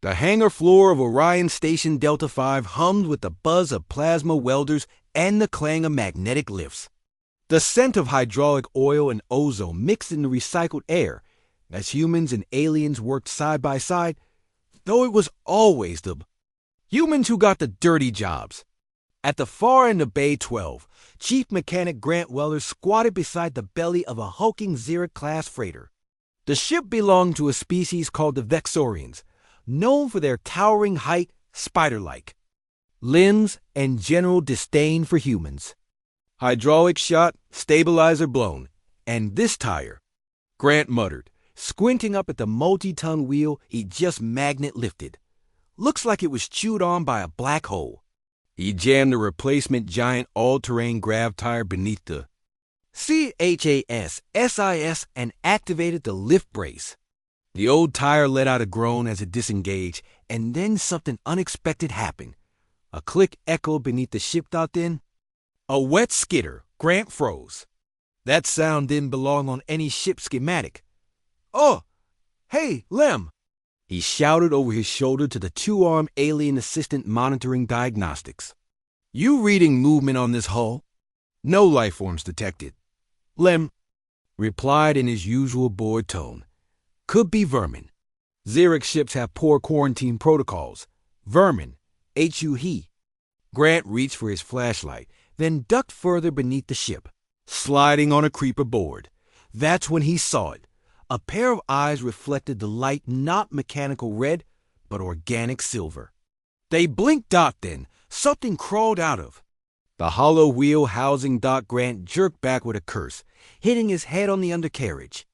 The hangar floor of Orion Station Delta 5 hummed with the buzz of plasma welders and the clang of magnetic lifts. The scent of hydraulic oil and ozone mixed in the recycled air as humans and aliens worked side by side, though it was always the humans who got the dirty jobs. At the far end of Bay 12, Chief Mechanic Grant Weller squatted beside the belly of a hulking Zerek-class freighter. The ship belonged to a species called the Vexorians, known for their towering height, spider-like limbs, and general disdain for humans. Hydraulic shot, stabilizer blown, and this tire, Grant muttered, squinting up at the multi-ton wheel he just magnet lifted. Looks like it was chewed on by a black hole. He jammed the replacement giant all-terrain grav tire beneath the CHAS SIS and activated the lift brace. The old tire let out a groan as it disengaged, and then something unexpected happened. A click echoed beneath the ship. Then, a wet skitter. Grant froze. That sound didn't belong on any ship schematic. "Oh, hey, Lem!" he shouted over his shoulder to the two-armed alien assistant monitoring diagnostics. "You reading movement on this hull?" "No life forms detected," Lem replied in his usual bored tone. "Could be vermin. Zerek ships have poor quarantine protocols. Vermin. HUE. Grant reached for his flashlight, then ducked further beneath the ship, sliding on a creeper board. That's when he saw it. A pair of eyes reflected the light, not mechanical red, but organic silver. They blinked. Then something crawled out of the hollow wheel housing. Grant jerked back with a curse, hitting his head on the undercarriage.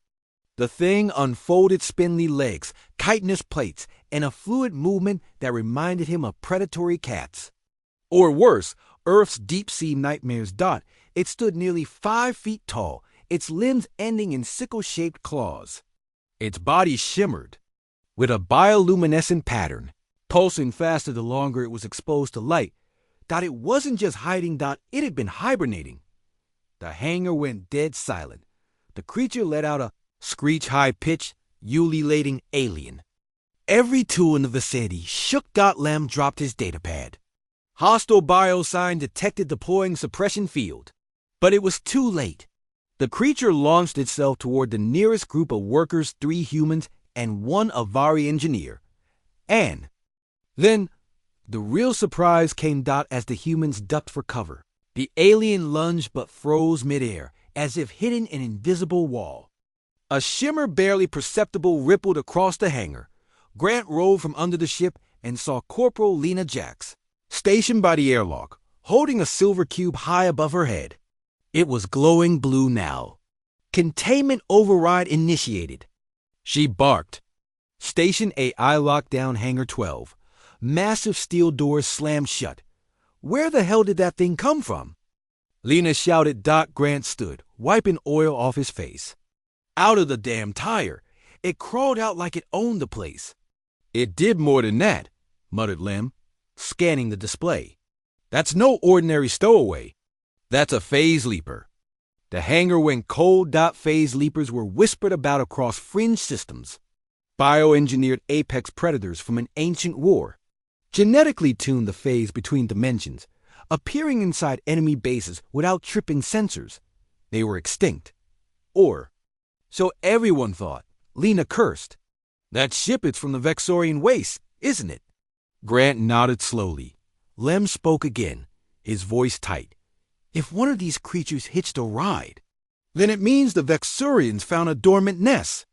The thing unfolded spindly legs, chitinous plates, and a fluid movement that reminded him of predatory cats. Or worse, Earth's deep-sea nightmares. It stood nearly 5 feet tall, its limbs ending in sickle-shaped claws. Its body shimmered with a bioluminescent pattern, pulsing faster the longer it was exposed to light. It wasn't just hiding. It had been hibernating. The hangar went dead silent. The creature let out a screech high-pitched, ululating alien. Every tool in the vicinity shook. Lem dropped his datapad. Hostile biosign detected, deploying suppression field. But it was too late. The creature launched itself toward the nearest group of workers, 3 humans and 1 Avari engineer. And then the real surprise came. As the humans ducked for cover, the alien lunged but froze midair, as if hitting an invisible wall. A shimmer barely perceptible rippled across the hangar. Grant rolled from under the ship and saw Corporal Lena Jax, stationed by the airlock, holding a silver cube high above her head. It was glowing blue now. "Containment override initiated," she barked. Station AI locked down Hangar 12. Massive steel doors slammed shut. "Where the hell did that thing come from?" Lena shouted. Grant stood, wiping oil off his face. "Out of the damn tire. It crawled out like it owned the place." "It did more than that," muttered Lem, scanning the display. "That's no ordinary stowaway. That's a phase leaper." The hangar went cold. Phase leapers were whispered about across fringe systems. Bioengineered apex predators from an ancient war. Genetically tuned the phase between dimensions, appearing inside enemy bases without tripping sensors. They were extinct. Or so everyone thought. Lena cursed. "That ship is from the Vexorian waste, isn't it?" Grant nodded slowly. Lem spoke again, his voice tight. "If one of these creatures hitched a ride, then it means the Vexorians found a dormant nest.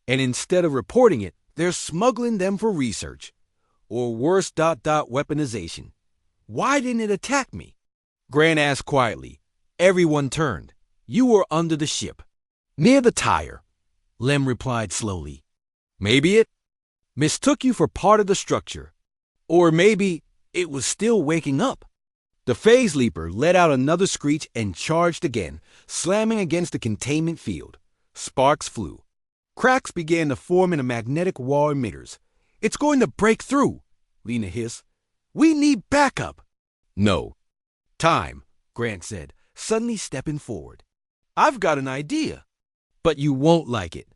And instead of reporting it, they're smuggling them for research. Or worse. Weaponization. Why didn't it attack me?" Grant asked quietly. Everyone turned. "You were under the ship, near the tire," Lem replied slowly. "Maybe it mistook you for part of the structure. Or maybe it was still waking up." The phase leaper let out another screech and charged again, slamming against the containment field. Sparks flew. Cracks began to form in the magnetic wall emitters. "It's going to break through," Lena hissed. "We need backup." "No. Time," Grant said, suddenly stepping forward. "I've got an idea." "But you won't like it."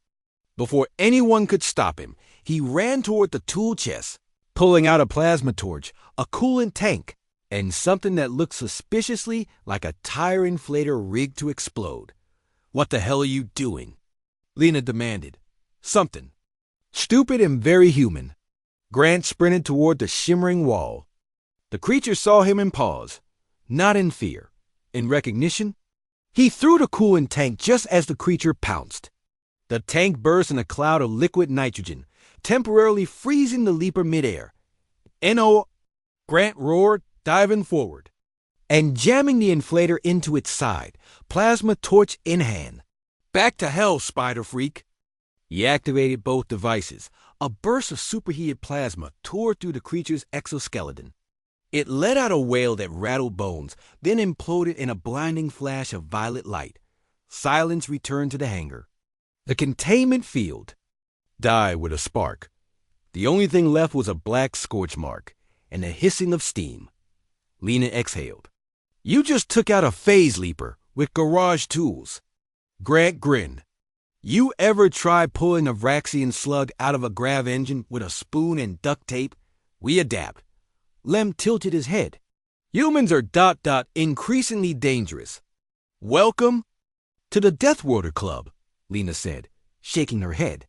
Before anyone could stop him, he ran toward the tool chest, pulling out a plasma torch, a coolant tank, and something that looked suspiciously like a tire inflator rigged to explode. "What the hell are you doing?" Lena demanded. "Something stupid and very human." Grant sprinted toward the shimmering wall. The creature saw him and paused, not in fear, in recognition. He threw the coolant tank just as the creature pounced. The tank burst in a cloud of liquid nitrogen, temporarily freezing the leaper midair. "No!" Grant roared, diving forward and jamming the inflator into its side, plasma torch in hand. "Back to hell, spider freak!" He activated both devices. A burst of superheated plasma tore through the creature's exoskeleton. It let out a wail that rattled bones, then imploded in a blinding flash of violet light. Silence returned to the hangar. The containment field died with a spark. The only thing left was a black scorch mark and the hissing of steam. Lena exhaled. "You just took out a phase leaper with garage tools." Grant grinned. "You ever try pulling a Vraxian slug out of a grav engine with a spoon and duct tape? We adapt." Lem tilted his head. "Humans are ... increasingly dangerous." "Welcome to the Death Worlder Club," Lena said, shaking her head.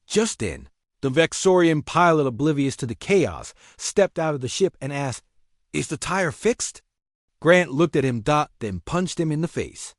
Just then, the Vexorian pilot, oblivious to the chaos, stepped out of the ship and asked, "Is the tire fixed?" Grant looked at him, then punched him in the face.